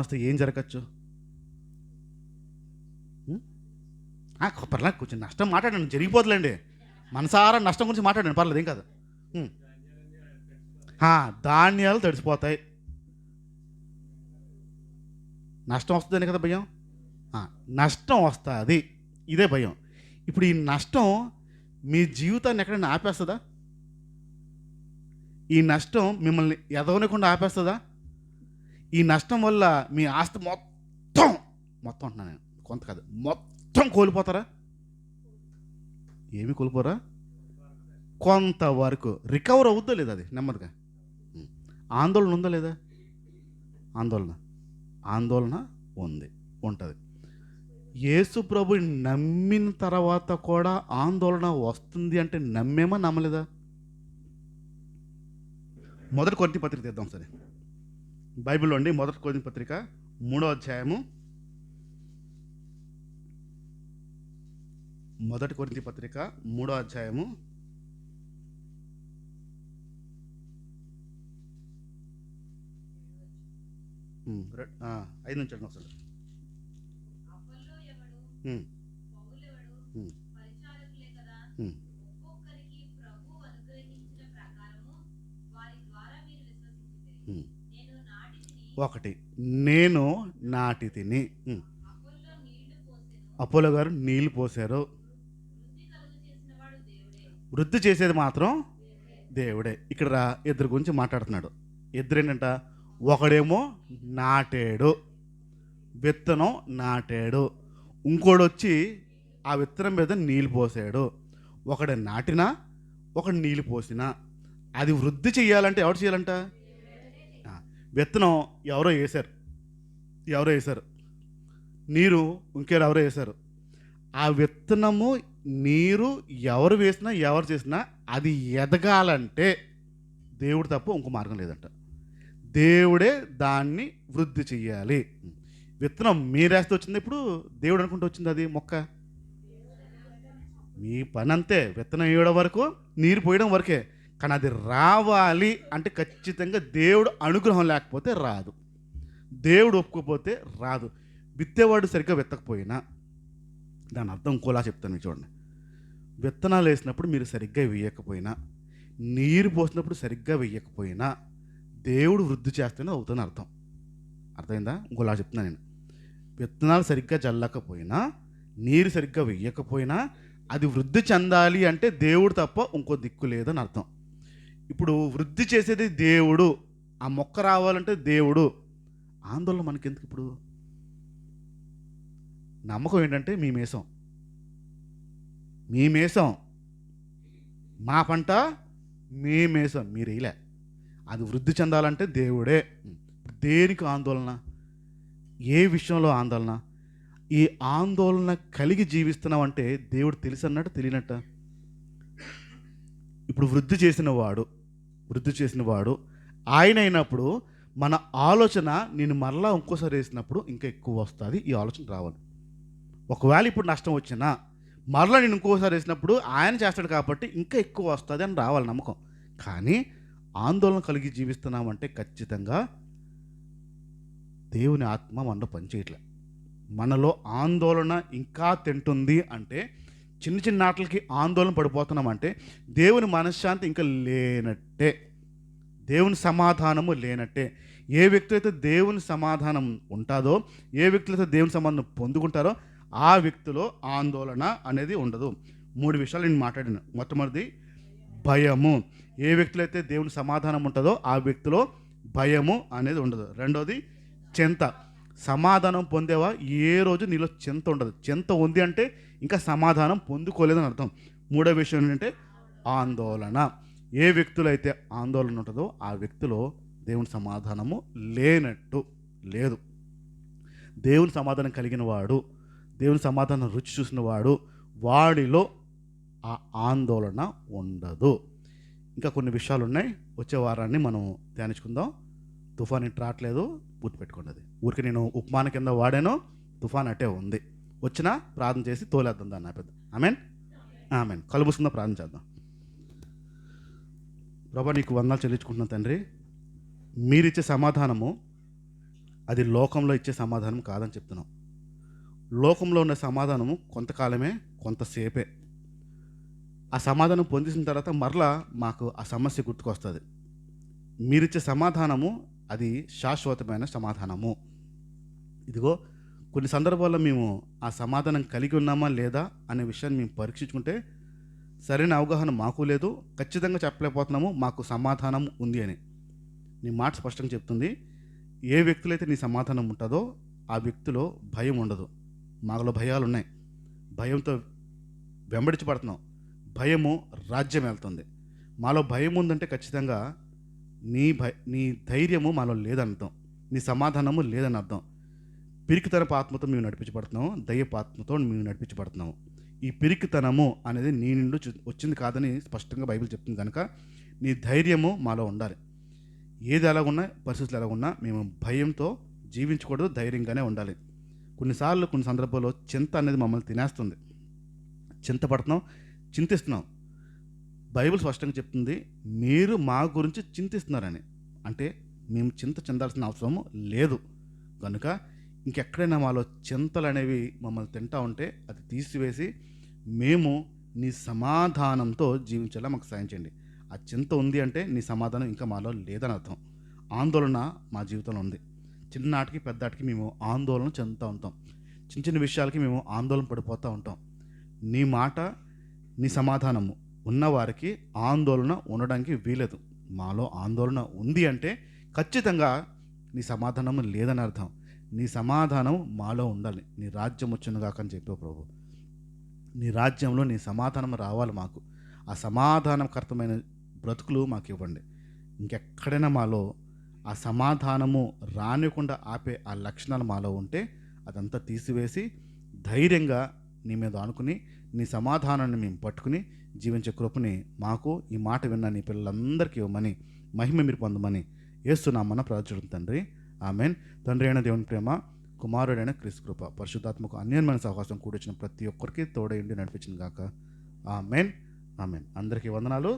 వస్తే ఏం జరగచ్చు? పర్లేదు, కొంచెం నష్టం మాట్లాడండి, జరిగిపోతుందండి. మనసారా నష్టం గురించి మాట్లాడండి, పర్లేదు, ఏం కాదు. ధాన్యాలు తడిసిపోతాయి. నష్టం వస్తుందని కదా భయం. నష్టం వస్తుంది, ఇదే భయం. ఇప్పుడు ఈ నష్టం మీ జీవితాన్ని ఎక్కడైనా ఆపేస్తుందా? ఈ నష్టం మిమ్మల్ని ఎదవనకుండా ఆపేస్తుందా? ఈ నష్టం వల్ల మీ ఆస్తి మొత్తం అంటున్నాను నేను, కొంత కాదు, మొత్తం కోల్పోతారా? ఏమి కోల్పోరా? కొంతవరకు రికవర్ అవుద్దా లేదా? అది నెమ్మదిగా. ఆందోళన ఉందా లేదా? ఆందోళన ఉంటుంది. యేసు ప్రభు నమ్మిన తర్వాత కూడా ఆందోళన వస్తుంది అంటే నమ్మేమా నమ్మలేదా? మొదటి కొరింథీ పత్రిక తీద్దాం సరే. బైబిల్లో అండి, మొదటి కొరింథీ పత్రిక 3వ అధ్యాయము. మొదటి కొరింథీ పత్రిక 3వ అధ్యాయము 5 నుంచి ఒకసారి. ఒకటి, నేను నాటి తిని, అపోలో గారు నీళ్లు పోసారు. వృద్ధి చేసేది మాత్రం దేవుడే. ఇక్కడ ఇద్దరు గురించి మాట్లాడుతున్నాడు. ఇద్దరు ఏంటంట? ఒకడేమో నాటాడు, విత్తనం నాటాడు. ఇంకోడు వచ్చి ఆ విత్తనం మీద నీళ్ళు పోసాడు. ఒకడు నాటినా, ఒకడు నీళ్ళు పోసినా అది వృద్ధి చేయాలంటే ఎవరు చేయాలంట? విత్తనం ఎవరో వేశారు, నీరు ఇంకెవరో వేశారు. ఆ విత్తనము నీరు ఎవరు వేసినా ఎవరు చేసినా అది ఎదగాలంటే దేవుడు తప్ప ఇంకో మార్గం లేదంట. దేవుడే దాన్ని వృద్ధి చెయ్యాలి. విత్తనం మీరేస్తే వచ్చింది, ఇప్పుడు దేవుడు అనుకుంటూ వచ్చింది అది మొక్క. మీ పని అంతే, విత్తనం వేయడం వరకు, నీరు పోయడం వరకే. కానీ అది రావాలి అంటే ఖచ్చితంగా దేవుడు అనుగ్రహం లేకపోతే రాదు, దేవుడు ఒప్పుకోకపోతే రాదు. విత్తేవాడు సరిగ్గా విత్తకపోయినా, దాని అర్థం ఇంకోలా చెప్తాను మీకు చూడండి. విత్తనాలు వేసినప్పుడు మీరు సరిగ్గా వేయకపోయినా, నీరు పోసినప్పుడు సరిగ్గా వేయకపోయినా దేవుడు వృద్ధి చేస్తేనే అవుతుంది అర్థం. అర్థమైందా? ఇంకోలా చెప్తున్నాను నేను. విత్తనాలు సరిగ్గా చల్లకపోయినా, నీరు సరిగ్గా వేయకపోయినా అది వృద్ధి చెందాలి అంటే దేవుడు తప్ప ఇంకో దిక్కు లేదని అర్థం. ఇప్పుడు వృద్ధి చేసేది దేవుడు, ఆ మొక్క రావాలంటే దేవుడు. ఆందోళన మనకెందుకు? ఇప్పుడు నమ్మకం ఏంటంటే మేమేసాం, మా పంట మేమేసాం, మీరు వేయలే. అది వృద్ధి చెందాలంటే దేవుడే. దేనికి ఆందోళన? ఏ విషయంలో ఆందోళన? ఈ ఆందోళన కలిగి జీవిస్తున్నామంటే దేవుడు తెలుసు అన్నట్టు తెలియనట్ట. ఇప్పుడు వృద్ధి చేసిన వాడు ఆయన అయినప్పుడు మన ఆలోచన నేను మరలా ఇంకోసారి వేసినప్పుడు ఇంకా ఎక్కువ వస్తుంది, ఈ ఆలోచన రావాలి. ఒకవేళ ఇప్పుడు నష్టం వచ్చినా మరలా నేను ఇంకోసారి వేసినప్పుడు ఆయన చేస్తాడు కాబట్టి ఇంకా ఎక్కువ వస్తుంది అని రావాలి నమ్మకం. కానీ ఆందోళన కలిగి జీవిస్తున్నామంటే ఖచ్చితంగా దేవుని ఆత్మ మనలో పనిచేయట్లే. మనలో ఆందోళన ఇంకా తింటుంది అంటే, చిన్న చిన్న నాటలకి ఆందోళన పడిపోతున్నామంటే దేవుని మనశ్శాంతి ఇంకా లేనట్టే, దేవుని సమాధానము లేనట్టే. ఏ వ్యక్తి అయితే దేవుని సమాధానం ఉంటుందో, ఏ వ్యక్తులైతే దేవుని సమాధానం పొందుకుంటారో ఆ వ్యక్తిలో ఆందోళన అనేది ఉండదు. 3 విషయాలు నేను మాట్లాడాను. మొట్టమొదటిది భయము. ఏ వ్యక్తిలో అయితే దేవుని సమాధానం ఉంటుందో ఆ వ్యక్తిలో భయము అనేది ఉండదు. రెండోది చింత. సమాధానం పొందేవా ఏ రోజు నీలో చింత ఉండదు. చింత ఉంది అంటే ఇంకా సమాధానం పొందుకోలేదని అర్థం. మూడో విషయం ఏంటంటే ఆందోళన. ఏ వ్యక్తులు అయితే ఆందోళన ఉంటుందో ఆ వ్యక్తిలో దేవుని సమాధానము లేనట్టు లేదు. దేవుని సమాధానం కలిగిన వాడు, దేవుని సమాధానం రుచి చూసిన వాడు, వాడిలో ఆ ఆందోళన ఉండదు. ఇంకా కొన్ని విషయాలు ఉన్నాయి, వచ్చే వారాన్ని మనం ధ్యానించుకుందాం. తుఫాన్ ఇటు రావట్లేదు, గుర్తుపెట్టుకోండి. అది ఊరికి నేను ఉపమాన కింద వాడాను, తుఫాన్ అట్టే ఉంది. వచ్చినా ప్రార్థన చేసి తోలేద్దాం దాన్ని పెద్ద. Amen amen. కళ్ళు మూసుకుందాం, ప్రార్థన చేద్దాం. ప్రభా, నీకు వందనాలు చెల్లించుకుంటున్నాను తండ్రి. మీరిచ్చే సమాధానము అది లోకంలో ఇచ్చే సమాధానం కాదని చెప్తున్నాం. లోకంలో ఉన్న సమాధానము కొంతకాలమే, కొంతసేపే. ఆ సమాధానం పొందేసిన తర్వాత మరలా మాకు ఆ సమస్య గుర్తుకొస్తుంది. మీరిచ్చే సమాధానము అది శాశ్వతమైన సమాధానము. ఇదిగో కొన్ని సందర్భాల్లో మేము ఆ సమాధానం కలిగి ఉన్నామా లేదా అనే విషయాన్ని మేము పరీక్షించుకుంటే సరైన అవగాహన మాకు లేదు. ఖచ్చితంగా చెప్పలేకపోతున్నాము మాకు సమాధానం ఉంది అని. నీ మాట స్పష్టంగా చెప్తుంది. ఏ వ్యక్తులైతే నీ సమాధానం ఉంటుందో ఆ వ్యక్తిలో భయం ఉండదు. మాలో భయాలు ఉన్నాయి, భయంతో వెంబడించబడుతున్నాం. భయము రాజ్యం వెళ్తుంది. మాలో భయం ఉందంటే ఖచ్చితంగా నీ ధైర్యము మాలో లేదర్థం, నీ సమాధానము లేదని అర్థం. పిరికితనపు ఆత్మతో మేము నడిపించబడుతున్నాము, దయ్యపు ఆత్మతో మేము నడిపించబడుతున్నాము. ఈ పిరికితనము అనేది నీ నుండి వచ్చింది కాదని స్పష్టంగా బైబిల్ చెప్తుంది. కనుక నీ ధైర్యము మాలో ఉండాలి. ఏది ఎలాగున్నా, పరిస్థితులు ఎలాగున్నా మేము భయంతో జీవించకూడదు, ధైర్యంగానే ఉండాలి. కొన్నిసార్లు కొన్ని సందర్భాల్లో చింత అనేది మమ్మల్ని తినేస్తుంది. చింతపడుతున్నాం, చింతిస్తున్నాం. బైబిల్ స్పష్టంగా చెప్తుంది, మీరు మా గురించి చింతిస్తున్నారని. అంటే మేము చింత చెందాల్సిన అవసరం లేదు. కనుక ఇంకెక్కడైనా మాలో చింతలు అనేవి మమ్మల్ని తింటా ఉంటే అది తీసివేసి మేము నీ సమాధానంతో జీవించేలా మాకు సాయం చేయండి. ఆ చింత ఉంది అంటే నీ సమాధానం ఇంకా మాలో లేదని అర్థం. ఆందోళన మా జీవితంలో ఉంది. చిన్ననాటికి పెద్దాటికి మేము ఆందోళన చెందుతూ ఉంటాం. చిన్న చిన్న విషయాలకి మేము ఆందోళన పడిపోతూ ఉంటాం. నీ మాట, నీ సమాధానము ఉన్నవారికి ఆందోళన ఉండడానికి వీలేదు. మాలో ఆందోళన ఉంది అంటే ఖచ్చితంగా నీ సమాధానము లేదని అర్థం. నీ సమాధానం మాలో ఉండాలి. నీ రాజ్యం వచ్చునుగాక అని చెప్పావు ప్రభు. నీ రాజ్యంలో నీ సమాధానం రావాలి మాకు. ఆ సమాధానకర్తమైన బ్రతుకులు మాకు ఇవ్వండి. ఇంకెక్కడైనా మాలో ఆ సమాధానము రానికుండా ఆపే ఆ లక్షణాలు మాలో ఉంటే అదంతా తీసివేసి ధైర్యంగా నీ మీద ఆనుకుని నీ సమాధానాన్ని మేము పట్టుకుని జీవించే కృపని మాకు, ఈ మాట విన్న నీ పిల్లలందరికీ ఇవ్వమని, మహిమ మీరు పొందమని యేసునామమున ప్రార్థించుచున్నాను తండ్రి. ఆమెన్. తండ్రి అయిన దేవుని ప్రేమ, కుమారుడైన క్రీస్తు కృప, పరిశుద్ధాత్మకు అన్యోన్యమైన సహవాసం కూడొచ్చిన ప్రతి ఒక్కరికి తోడైండి నడిపించిన గాక. Amen amen. అందరికీ వందనాలు.